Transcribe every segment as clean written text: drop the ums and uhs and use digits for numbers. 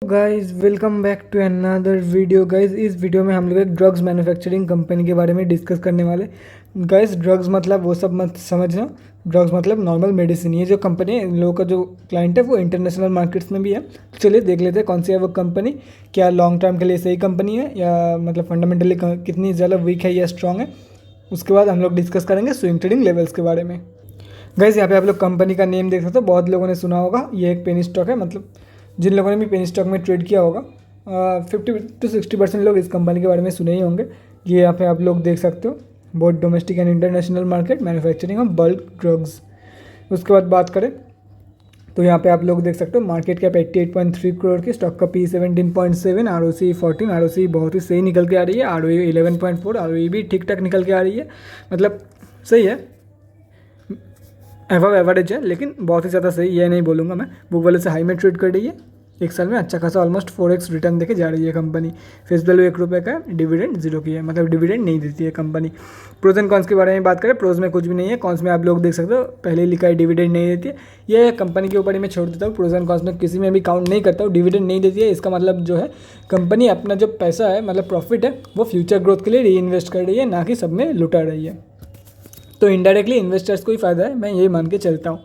Guys welcome back to another video. Guys इस video में हम लोग एक ड्रग्स मैन्युफैक्चरिंग कंपनी के बारे में डिस्कस करने वाले। गाइस ड्रग्स मतलब वो सब मत समझना, ड्रग्स मतलब नॉर्मल मेडिसिन। ये जो कंपनी है, इन लोगों का जो क्लाइंट है वो इंटरनेशनल मार्केट्स में भी है। तो चलिए देख लेते हैं कौन सी है वो कंपनी, क्या लॉन्ग टर्म के लिए सही कंपनी है या मतलब फंडामेंटली कितनी ज़्यादा वीक है या स्ट्रॉन्ग है। उसके बाद हम लोग डिस्कस करेंगे स्विंग ट्रेडिंग लेवल्स के बारे में। गाइस यहाँ पे आप लोग कंपनी का नेम देख सकते हो, बहुत लोगों ने सुना होगा। ये एक पेनी स्टॉक है, मतलब जिन लोगों ने भी पेनी स्टॉक में ट्रेड किया होगा 50 to 60% लोग इस कंपनी के बारे में सुने ही होंगे। ये यहाँ पे आप लोग देख सकते हो, both domestic and international market manufacturing of bulk drugs. उसके बाद बात करें तो यहाँ पे आप लोग देख सकते हो मार्केट कैप 88.3 करोड़ की, स्टॉक का पी 17.7, ROC 14, ROC बहुत ही सही निकल के आ रही है, ROE 11.4, ROE भी ठीक ठाक निकल के आ रही है, मतलब सही है, एवब एवरेज है, लेकिन बहुत ही ज़्यादा सही ये नहीं बोलूँगा मैं। बुक वैल्यू से हाई में ट्रेड कर रही है, एक साल में अच्छा खासा ऑलमोस्ट 4x रिटर्न देके जा रही है कंपनी। फेस वैल्यू 1 रुपये का है, डिविडेंड 0 की है, मतलब डिविडेंड नहीं देती है कंपनी। प्रोज एंड कॉन्स के बारे में बात करें, प्रोज में कुछ भी नहीं है, कॉन्स में आप लोग देख सकते हो पहले ही लिखा है डिविडेंड नहीं देती है। ये कंपनी के ऊपर ही मैं छोड़ देता हूँ, प्रोज एंड कॉन्स में किसी में भी काउंट नहीं करता हूँ। डिविडेंड नहीं देती है इसका मतलब जो है कंपनी अपना जो पैसा है, मतलब प्रॉफिट है, वो फ्यूचर ग्रोथ के लिए री इन्वेस्ट कर रही है, ना कि सब में लुटा रही है। तो इनडायरेक्टली इन्वेस्टर्स को ही फायदा है, मैं यही मान के चलता हूँ।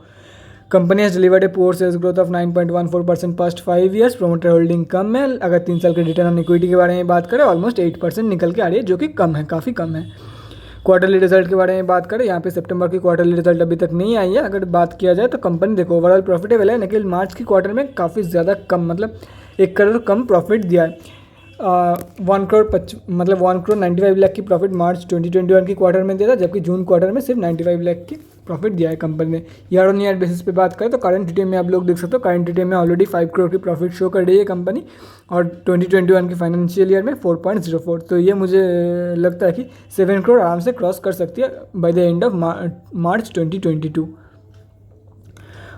Company has delivered a poor sales growth of 9.14% past 5 years. Promoter holding कम है। अगर 3 साल के रिटर्न ऑन इक्विटी के बारे में बात करें, ऑलमोस्ट 8% निकल के आ रही है, जो कि कम है, काफ़ी कम है। क्वार्टरली रिजल्ट के बारे में बात करें, यहाँ पे सितंबर की क्वार्टरली रिजल्ट अभी तक नहीं आई है। अगर बात किया जाए तो कंपनी देखो ओवरऑल प्रॉफिटेबल है, लेकिन मार्च की क्वार्टर में काफ़ी ज़्यादा कम, मतलब 1 करोड़ कम प्रॉफिट दिया है। 1 करोड़ 95 लाख की प्रॉफिट मार्च 2021 की क्वार्टर में दिया था, जबकि जून क्वार्टर में सिर्फ 95 लाख की प्रॉफिट दिया है कंपनी ने। ईयर ऑन ईयर बेसिस पे बात करें तो करंट टीटीएम में आप लोग देख सकते हो, करंट टीटीएम में ऑलरेडी 5 करोड़ की प्रॉफिट शो कर रही है कंपनी, और 2021 की फाइनेंशियल ईयर में 4.04। तो ये मुझे लगता है कि 7 करोड़ आराम से क्रॉस कर सकती है by the end of March 2022।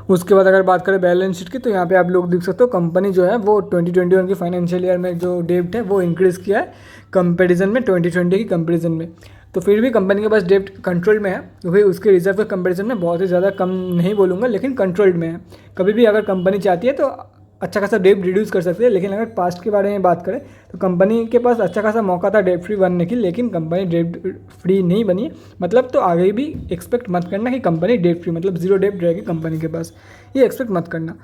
उसके बाद अगर बात करें बैलेंस शीट की, तो यहाँ पे आप लोग देख सकते हो कंपनी जो है वो 2021 की फाइनेंशियल ईयर में जो डेब्ट है वो इंक्रीज़ किया है कंपैरिजन में 2020 की कंपैरिजन में। तो फिर भी कंपनी के पास डेब्ट कंट्रोल में है, क्योंकि उसके रिजर्व के कंपैरिजन में बहुत ही ज़्यादा कम नहीं बोलूँगा, लेकिन कंट्रोल्ड में है। कभी भी अगर कंपनी चाहती है तो अच्छा खासा डेब्ट रिड्यूस कर सकती है। लेकिन अगर पास्ट के बारे में बात करें तो कंपनी के पास अच्छा खासा मौका था डेब्ट फ्री बनने की, लेकिन कंपनी डेब्ट फ्री नहीं बनी, मतलब तो आगे भी एक्सपेक्ट मत करना कि कंपनी डेब्ट फ्री मतलब जीरो डेब्ट रहेगी कंपनी के पास, ये एक्सपेक्ट मत करना।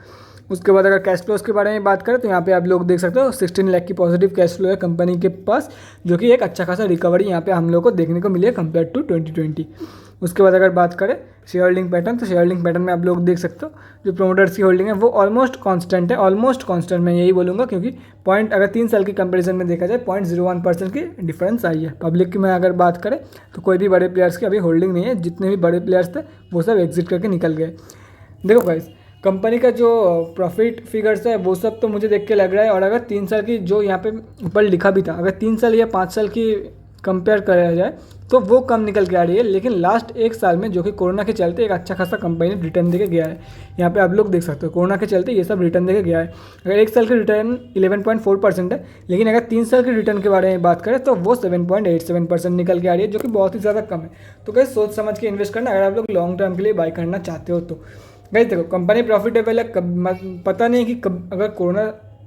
उसके बाद अगर कैश फ्लोज के बारे में बात करें तो यहाँ पे आप लोग देख सकते हो 16 लाख की पॉजिटिव कैश फ्लो है कंपनी के पास, जो कि एक अच्छा खासा रिकवरी यहाँ पे हम लोग को देखने को मिली है कंपेयर टू 2020। उसके बाद अगर बात करें शेयर होल्डिंग पैटर्न, तो शेयर होल्डिंग पैटर्न में आप लोग देख सकते हो जो प्रोमोटर्स की होल्डिंग है वो ऑलमोस्ट कांस्टेंट है, ऑलमोस्ट कांस्टेंट मैं यही बोलूँगा, क्योंकि पॉइंट अगर 3 साल की कंपैरिजन में देखा जाए 0.01% की डिफरेंस आई है। पब्लिक की मैं अगर बात करें तो कोई भी बड़े प्लेयर्स की अभी होल्डिंग नहीं है, जितने भी बड़े प्लेयर्स थे वो सब एग्जिट करके निकल गए। देखो गाइस कंपनी का जो प्रॉफिट फिगर्स है वो सब तो मुझे देख के लग रहा है, और अगर 3 साल की जो यहाँ पे ऊपर लिखा भी था, अगर 3 साल या 5 साल की कंपेयर करा जाए तो वो कम निकल के आ रही है। लेकिन लास्ट 1 साल में जो कि कोरोना के चलते एक अच्छा खासा कंपनी ने रिटर्न देके गया है, यहाँ पे आप लोग देख सकते हो कोरोना के चलते ये सब रिटर्न देके गया है। अगर 1 साल की रिटर्न 11.4% है, लेकिन अगर 3 साल की रिटर्न के बारे में बात करें तो वो 7.87% निकल के आ रही है, जो कि बहुत ही ज़्यादा कम है। तो कैसे सोच समझ के इन्वेस्ट करना अगर आप लोग लॉन्ग टर्म के लिए बाई करना चाहते हो तो। गाइस देखो कंपनी प्रॉफिटेबल है, पता नहीं कि कब अगर कोरोना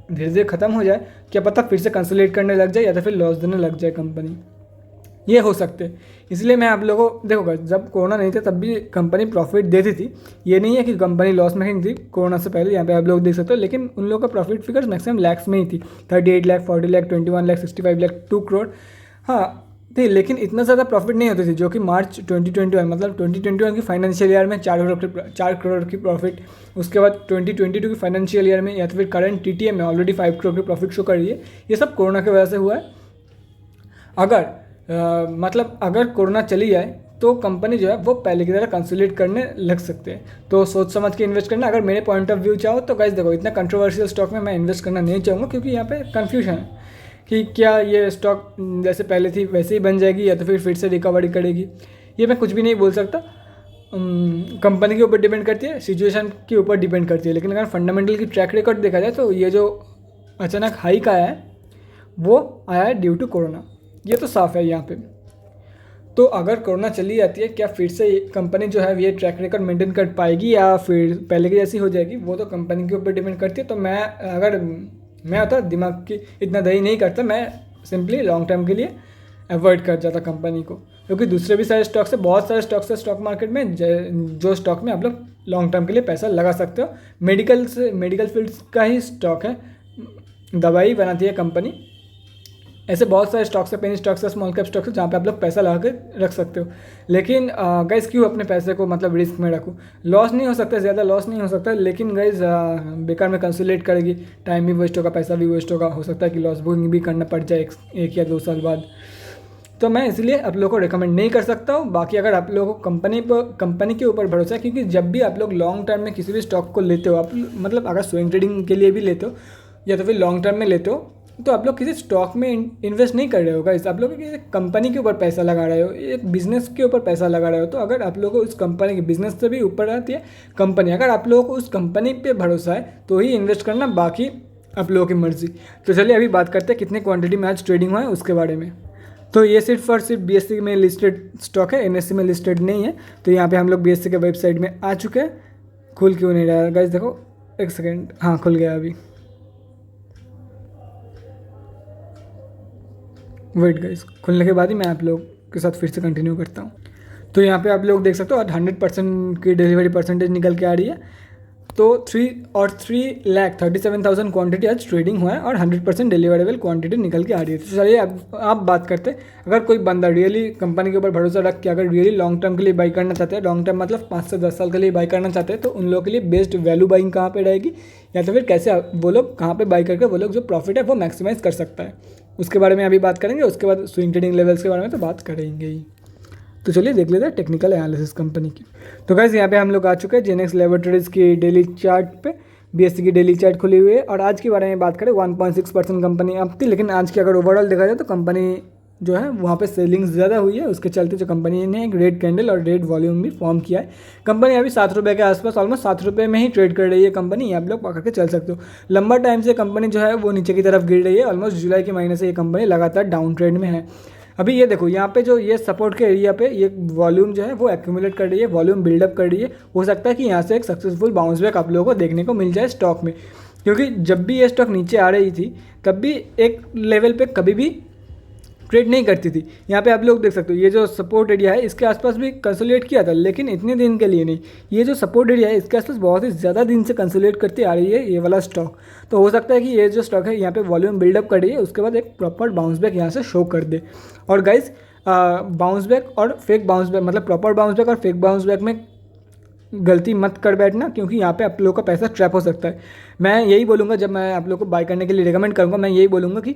धीरे धीरे खत्म हो जाए, क्या पता फिर से कंसोलिडेट करने लग जाए या तो फिर लॉस देने लग जाए कंपनी, ये हो सकते हैं। इसलिए मैं आप लोगों को देखो जब कोरोना नहीं था तब भी कंपनी प्रॉफिट देती थी, ये नहीं है कि कंपनी लॉस मेकिंग थी कोरोना से पहले, यहाँ पे आप लोग देख सकते हो। लेकिन उन लोगों का प्रॉफिट फिगर्स मैक्सिमम लैक्स में ही थी, 38 लाख, 40 लाख, 21 लाख, 65 लाख, 2 करोड़, हाँ थी, लेकिन इतना ज़्यादा प्रॉफिट नहीं होती थी जो कि मार्च 2021 मतलब 2021 की फाइनेंशियल ईयर में 4 करोड़ की प्रॉफिट। उसके बाद 2022 की फाइनेंशियल ईयर में या तो फिर करंट टीटीएम में ऑलरेडी 5 करोड़ की प्रॉफिट शो कर रही है। ये सब कोरोना की वजह से हुआ है। अगर मतलब अगर कोरोना चली जाए तो कंपनी जो है वो पहले की तरह कंसोलिडेट करने लग सकते हैं। तो सोच समझ के इन्वेस्ट करना। अगर मेरे पॉइंट ऑफ व्यू चाहो तो गाइस देखो इतना कंट्रोवर्शियल स्टॉक में मैं इन्वेस्ट करना नहीं चाहूँगा, क्योंकि यहाँ पे कन्फ्यूजन है कि क्या ये स्टॉक जैसे पहले थी वैसे ही बन जाएगी या तो फिर से रिकवरी करेगी, ये मैं कुछ भी नहीं बोल सकता। कंपनी के ऊपर डिपेंड करती है, सिचुएशन के ऊपर डिपेंड करती है। लेकिन अगर फंडामेंटल की ट्रैक रिकॉर्ड देखा जाए तो ये जो अचानक हाइक आया है वो आया है ड्यू टू कोरोना, ये तो साफ है यहाँ पे। तो अगर कोरोना चली जाती है, क्या फिर से कंपनी जो है ये ट्रैक रिकॉर्ड मेंटेन कर पाएगी या फिर पहले की जैसी हो जाएगी, वो तो कंपनी के ऊपर डिपेंड करती है। तो मैं अगर मैं होता दिमाग की इतना दही नहीं करता, मैं सिंपली लॉन्ग टर्म के लिए अवॉइड कर जाता कंपनी को, क्योंकि दूसरे भी सारे स्टॉक्स है, बहुत सारे स्टॉक्स है स्टॉक मार्केट में जो स्टॉक में आप लोग लॉन्ग टर्म के लिए पैसा लगा सकते हो। मेडिकल फील्ड का ही स्टॉक है, दवाई बनाती है कंपनी। ऐसे बहुत सारे स्टॉक्स है, पेनी स्टॉक्स है, स्मॉल कैप स्टॉक्स है, जहाँ पे आप लोग पैसा लगा के रख सकते हो। लेकिन गाइस क्यों अपने पैसे को मतलब रिस्क में रखूँ? लॉस नहीं हो सकता, ज़्यादा लॉस नहीं हो सकता, लेकिन गाइस बेकार में कंसोलिडेट करेगी, टाइम भी वेस्ट होगा, पैसा भी वेस्ट होगा, हो सकता है कि लॉस बुकिंग भी करना पड़ जाए एक या 2 साल बाद। तो मैं इसलिए आप लोगों को रिकमेंड नहीं कर सकता हूँ। बाकी अगर आप लोगों को कंपनी के ऊपर भरोसा है, क्योंकि जब भी आप लोग लॉन्ग टर्म में किसी भी स्टॉक को लेते हो, आप मतलब अगर स्विंग ट्रेडिंग के लिए भी लेते हो या तो फिर लॉन्ग टर्म में लेते हो, तो आप लोग किसी स्टॉक में इन्वेस्ट नहीं कर रहे हो गाइस, आप लोग किसी कंपनी के ऊपर पैसा लगा रहे हो, एक बिजनेस के ऊपर पैसा लगा रहे हो। तो अगर आप लोगों को उस कंपनी के बिजनेस से भी ऊपर आती है कंपनी, अगर आप लोगों को उस कंपनी पे भरोसा है तो ही इन्वेस्ट करना, बाकी आप लोगों की मर्जी। तो चलिए अभी बात करते हैं कितने क्वांटिटी में आज ट्रेडिंग हुआ है उसके बारे में। तो ये सिर्फ और सिर्फ BSE में लिस्टेड स्टॉक है, NSE में लिस्टेड नहीं है। तो यहाँ पे हम लोग BSE के वेबसाइट में आ चुके हैं। खुल क्यों नहीं रहा है गाइस? देखो एक सेकेंड, हाँ खुल गया अभी। वेट गाइस, खुलने के बाद ही मैं आप लोग के साथ फिर से कंटिन्यू करता हूँ। तो यहाँ पे आप लोग देख सकते हो आज 100% की डिलीवरी परसेंटेज निकल के आ रही है। तो 3,37,000 क्वांटिटी आज ट्रेडिंग हुआ है और 100% डिलीवरेबल क्वांटिटी निकल के आ रही है। तो चलिए अब आप बात करते हैं, अगर कोई बंदा रियली कंपनी के ऊपर भरोसा रख के अगर रियली लॉन्ग टर्म के लिए बाई करना चाहते हैं, लॉन्ग टर्म मतलब 5 से 10 साल के लिए बाई करना चाहते हैं, तो उन लोगों के लिए बेस्ट वैल्यू बाइंग कहाँ पे रहेगी, या तो फिर कैसे वो लोग कहाँ पे बाई करके वो लोग जो प्रॉफिट है वो मैक्सिमाइज कर सकता है, उसके बारे में अभी बात करेंगे। उसके बाद स्विंग ट्रेडिंग लेवल्स के बारे में तो बात करेंगे ही। तो चलिए देख लेते हैं टेक्निकल एनालिसिस कंपनी की। तो गाइस यहाँ पे हम लोग आ चुके हैं जेनेक्स लैबोरेटरीज की डेली चार्ट पे। BSE की डेली चार्ट खुली हुई है और आज के बारे में बात करें 1.6% कंपनी अप थी, लेकिन आज की अगर ओवरऑल देखा जाए तो कंपनी जो है वहाँ पे सेलिंग ज़्यादा हुई है, उसके चलते जो कंपनी ने एक रेड कैंडल और रेड वॉल्यूम भी फॉर्म किया है। कंपनी अभी 7 रुपये के आसपास ऑलमोस्ट 7 रुपये में ही ट्रेड कर रही है कंपनी, आप लोग पकड़ के चल सकते हो। लंबा टाइम से कंपनी जो है वो नीचे की तरफ गिर रही है, ऑलमोस्ट जुलाई के महीने से ये कंपनी लगातार डाउन ट्रेंड में है। अभी ये देखो यहाँ पे जो ये सपोर्ट के एरिया पे ये वॉल्यूम जो है वो एक्यूमुलेट कर रही है, वॉल्यूम बिल्डअप कर रही है। हो सकता है कि यहाँ से एक सक्सेसफुल बाउंस बैक आप लोगों को देखने को मिल जाए स्टॉक में, क्योंकि जब भी ये स्टॉक नीचे आ रही थी तब भी एक लेवल पे कभी भी ट्रेड नहीं करती थी। यहाँ पे आप लोग देख सकते हो ये जो सपोर्ट एरिया है इसके आसपास भी कंसोलिडेट किया था, लेकिन इतने दिन के लिए नहीं। ये जो सपोर्ट एरिया है इसके आसपास बहुत ही ज़्यादा दिन से कंसोलिडेट करती आ रही है ये वाला स्टॉक। तो हो सकता है कि ये जो स्टॉक है यहाँ पे वॉल्यूम बिल्डअप कर रही है, उसके बाद एक प्रॉपर बाउंस बैक यहाँ से शो कर दे। और गाइज बाउंस बैक और फेक बाउंस बैक, मतलब प्रॉपर बाउंस बैक और फेक बाउंस बैक में गलती मत कर बैठना, क्योंकि यहाँ पे आप लोगों का पैसा ट्रैप हो सकता है। मैं यही बोलूँगा, जब मैं आप लोगों को बाय करने के लिए रिकमेंड करूँगा, मैं यही बोलूँगा कि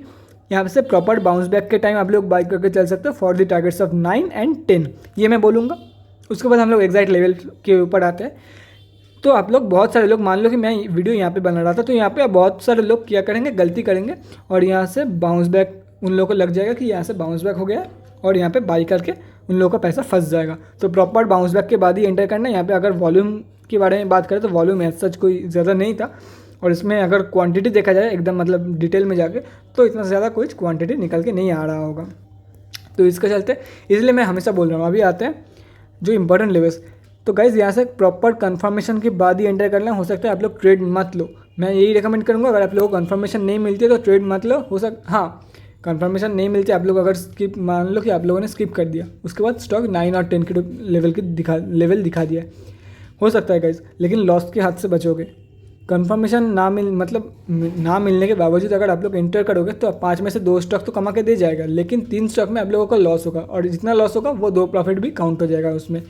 यहाँ से प्रॉपर बाउंस बैक के टाइम आप लोग बाय करके चल सकते हो for the targets of 9 and 10, ये मैं बोलूँगा। उसके बाद हम लोग एग्जैक्ट लेवल के ऊपर आते हैं। तो आप लोग बहुत सारे लोग, मान लो कि मैं वीडियो यहाँ पे बना रहा था, तो यहाँ पे बहुत सारे लोग क्या करेंगे, गलती करेंगे और यहाँ से बाउंस बैक उन लोगों को लग जाएगा कि यहाँ से बाउंस बैक हो गया और यहाँ पे बाई करके उन लोगों का पैसा फंस जाएगा। तो प्रॉपर बाउंस बैक के बाद ही एंटर करना। यहाँ पे अगर वॉल्यूम के बारे में बात करें तो वॉल्यूम एज सच कोई ज़्यादा नहीं था, और इसमें अगर क्वांटिटी देखा जाए एकदम मतलब डिटेल में जाके तो इतना ज़्यादा कोई क्वांटिटी निकल के नहीं आ रहा होगा। तो इसके चलते इसलिए मैं हमेशा बोल रहा हूँ। अभी आते हैं जो इंपॉर्टेंट लेवल्स। तो गाइज यहाँ से प्रॉपर कंफर्मेशन के बाद ही एंटर करना। हो सकता है आप लोग ट्रेड मत लो, मैं यही रिकमेंड करूँगा। अगर आप लोगों को कंफर्मेशन नहीं मिलती है तो ट्रेड मत लो। हाँ, कंफर्मेशन नहीं मिलती, आप लोग अगर स्किप, मान लो कि आप लोगों ने स्किप कर दिया, उसके बाद स्टॉक 9 और 10 के लेवल दिखा दिया है, हो सकता है गाइज, लेकिन लॉस के हाथ से बचोगे। कंफर्मेशन ना मिलने के बावजूद अगर आप लोग एंटर करोगे तो 5 में से 2 स्टॉक तो कमा के दे जाएगा, लेकिन 3 स्टॉक में आप लोगों का लॉस होगा, और जितना लॉस होगा वो 2 प्रॉफिट भी काउंट हो जाएगा उसमें।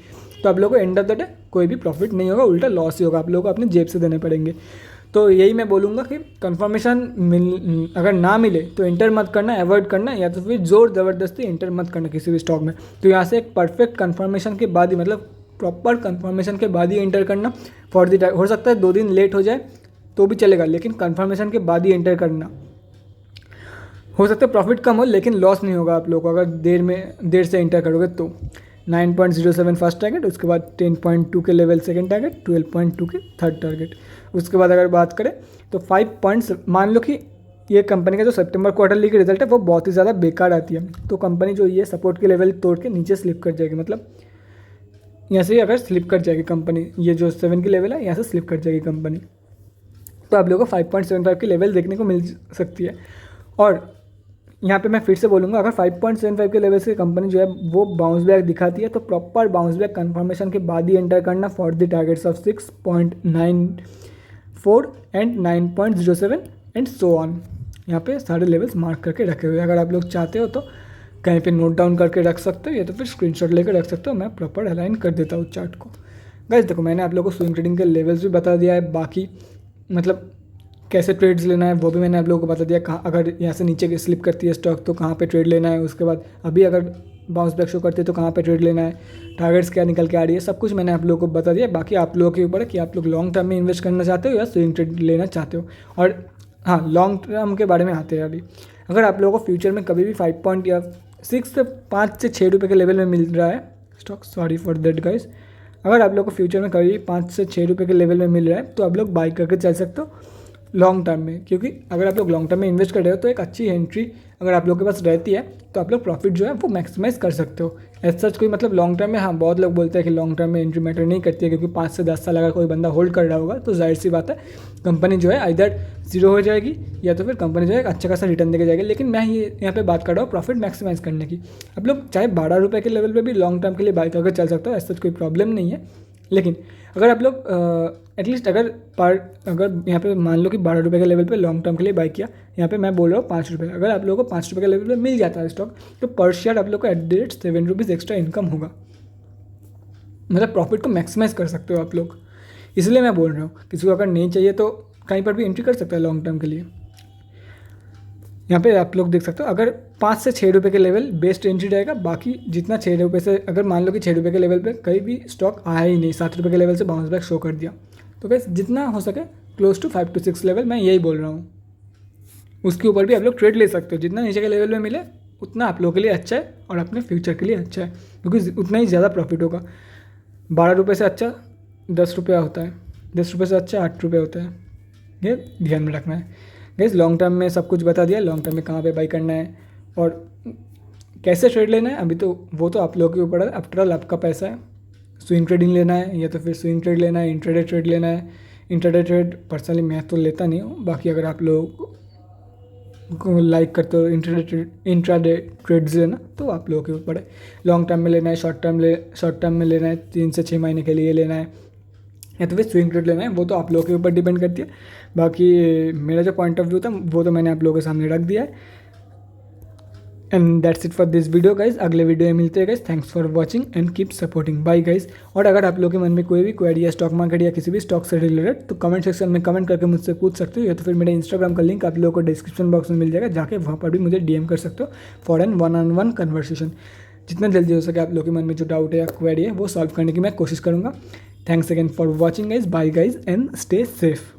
तो आप लोगों को एंड ऑफ द डे कोई भी प्रॉफिट नहीं होगा, उल्टा लॉस ही होगा, आप लोगों को अपनी जेब से देने पड़ेंगे। तो यही मैं बोलूँगा कि कंफर्मेशन अगर ना मिले तो एंटर मत करना, अवॉइड करना, या तो फिर ज़ोर ज़बरदस्ती एंटर मत करना किसी भी स्टॉक में। तो यहाँ से एक परफेक्ट कंफर्मेशन के बाद ही, मतलब प्रॉपर कंफर्मेशन के बाद ही एंटर करना फॉर द टाइम। हो सकता है 2 दिन लेट हो जाए तो भी चलेगा, लेकिन कंफर्मेशन के बाद ही एंटर करना। हो सकता है प्रॉफिट कम हो लेकिन लॉस नहीं होगा आप लोगों को अगर देर से एंटर करोगे तो। 9.07 फर्स्ट टारगेट, उसके बाद 10.2 के लेवल सेकंड टारगेट, 12.2 के थर्ड टारगेट। उसके बाद अगर बात करें तो 5 पॉइंट्स, मान लो कि ये कंपनी का जो सितंबर क्वार्टरली की रिजल्ट है वो बहुत ही ज़्यादा बेकार आती है, तो कंपनी जो ये सपोर्ट के लेवल तोड़ के नीचे स्लिप कर जाएगी। मतलब यहाँ से अगर स्लिप कर जाएगी कंपनी, ये जो 7 की लेवल है यहाँ से स्लिप कर जाएगी कंपनी। तो आप लोगों को 5.75 की लेवल देखने को मिल सकती है। और यहाँ पे मैं फिर से बोलूँगा, अगर 5.75 के लेवल से कंपनी जो है वो बाउंस बैक दिखाती है तो प्रॉपर बाउंस बैक कन्फर्मेशन के बाद ही एंटर करना for the targets of 6.94 and 9.07 and so on. यहाँ पे सारे लेवल्स मार्क करके रखे हुए हैं। अगर आप लोग चाहते हो तो कहीं पे नोट डाउन करके रख सकते हो या तो फिर स्क्रीनशॉट लेकर रख सकते हो। मैं प्रॉपर अलाइन कर देता हूँ चार्ट को। गाइस देखो, मैंने आप लोगों को स्विंग ट्रेडिंग के लेवल्स भी बता दिया है, बाकी मतलब कैसे ट्रेड्स लेना है वो भी मैंने आप लोगों को बता दिया। कहाँ अगर यहाँ से नीचे की स्लिप करती है स्टॉक तो कहाँ पे ट्रेड लेना है, उसके बाद अभी अगर बाउंस बैक शो करती है तो कहाँ पे ट्रेड लेना है, टारगेट्स क्या निकल के आ रही है, सब कुछ मैंने आप लोगों को बता दिया। बाकी आप लोगों के ऊपर है कि आप लोग लॉन्ग टर्म में इन्वेस्ट करना चाहते हो या स्विंग ट्रेड लेना चाहते हो। और हाँ, लॉन्ग टर्म के बारे में आते हैं अभी। अगर आप लोगों को फ्यूचर में कभी भी 5 से 5 से 6 रुपये के लेवल में मिल रहा है stock, sorry for that guys, अगर आप लोग को फ्यूचर में कभी भी 5 से 6 रुपये के लेवल में मिल रहा है तो आप लोग बाई करके चल सकते हो लॉन्ग टर्म में। क्योंकि अगर आप लोग लॉन्ग टर्म में इन्वेस्ट कर रहे हो तो एक अच्छी एंट्री अगर आप लोग के पास रहती है तो आप लोग प्रॉफिट जो है वो मैक्सिमाइज कर सकते हो। एज सच कोई मतलब लॉन्ग टर्म में, हाँ बहुत लोग बोलते हैं कि लॉन्ग टर्म में एंट्री मैटर नहीं करती है, क्योंकि 5 से 10 साल अगर कोई बंदा होल्ड कर रहा होगा तो जाहिर सी बात है कंपनी जो है आइदर जीरो हो जाएगी या तो फिर कंपनी जो है एक अच्छा खासा रिटर्न देके जाएगी। लेकिन मैं ये यहाँ पे बात कर रहा हूँ प्रॉफिट मैक्सिमाइज करने की। आप लोग चाहे 12 रुपये के लेवल पे भी लॉन्ग टर्म के लिए बाई करके चल सकते हो, ऐसा कोई प्रॉब्लम नहीं है। लेकिन अगर आप लोग एटलीस्ट अगर यहाँ पे मान लो कि 12 रुपये के लेवल पे लॉन्ग टर्म के लिए बाई किया, यहाँ पे मैं बोल रहा हूँ 5 रुपये, अगर आप लोगों को 5 रुपये के लेवल पे मिल जाता है स्टॉक तो पर शेयर आप लोग को at the rate 7 rupees extra income होगा। मतलब प्रॉफिट को मैक्सिमाइज कर सकते हो आप लोग। इसलिए मैं बोल रहा हूँ किसी को अगर नहीं चाहिए तो कहीं पर भी एंट्री कर सकता है लॉन्ग टर्म के लिए। यहाँ पे आप लोग देख सकते हो अगर 5 से 6 रुपये के लेवल बेस्ट एंट्री रहेगा। बाकी जितना 6 रुपये से, अगर मान लो कि 6 रुपये के लेवल पे कहीं भी स्टॉक आया ही नहीं, 7 रुपये के लेवल से बाउंस बैक शो कर दिया, तो बस जितना हो सके क्लोज टू 5 to 6 लेवल, मैं यही बोल रहा हूँ, उसके ऊपर भी आप लोग ट्रेड ले सकते हो। जितना नीचे के लेवल में मिले उतना आप लोगों के लिए अच्छा है और अपने फ्यूचर के लिए अच्छा है, क्योंकि उतना ही ज़्यादा प्रॉफिट होगा। 12 रुपये से अच्छा 10 रुपया होता है, 10 रुपये से अच्छा 8 रुपये होता है, ये ध्यान में रखना है। गाइस लॉन्ग टर्म में सब कुछ बता दिया, लॉन्ग टर्म में कहाँ पे बाई करना है और कैसे ट्रेड लेना है अभी तो वो तो आप लोगों के ऊपर है। आफ्टर ऑल आपका पैसा है, स्विंग ट्रेडिंग लेना है या तो फिर स्विंग ट्रेड लेना है, इंट्राडे ट्रेड लेना है। इंट्राडे ट्रेड पर्सनली मैं तो लेता नहीं हूँ, बाकी अगर आप लोग को लाइक करते हो इंट्राडे ट्रेड्स लेना तो आप लोगों के ऊपर है। लॉन्ग टर्म में लेना है, शॉर्ट टर्म में लेना है, 3 से 6 महीने के लिए लेना है या तो फिर स्विंग ट्रेड लेना है, वो तो आप लोगों के ऊपर डिपेंड करती है। बाकी मेरा जो पॉइंट ऑफ व्यू था वो तो मैंने आप लोगों के सामने रख दिया है। And that's it for this video guys. अगले वीडियो में मिलते हैं guys. Thanks for watching and keep supporting, bye guys. और अगर आप लोगों के मन में कोई भी क्वेरी है स्टॉक मार्केट या किसी भी स्टॉक से रिलेटेड तो कमेंट सेक्शन में कमेंट करके मुझसे पूछ सकते हो, या तो फिर मेरे इंस्टाग्राम का लिंक आप लोगों को डिस्क्रिप्शन बॉक्स में मिल जाएगा, जाके वहाँ पर भी मुझे डीएम कर सकते हो फॉर एन 1-on-1 कन्वर्सेशन। जितना जल्दी हो सके आप लोगों के मन में जो डाउट है या क्वेरी है वो सॉल्व करने की मैं कोशिश करूँगा। Thanks again for watching guys, bye guys and stay safe.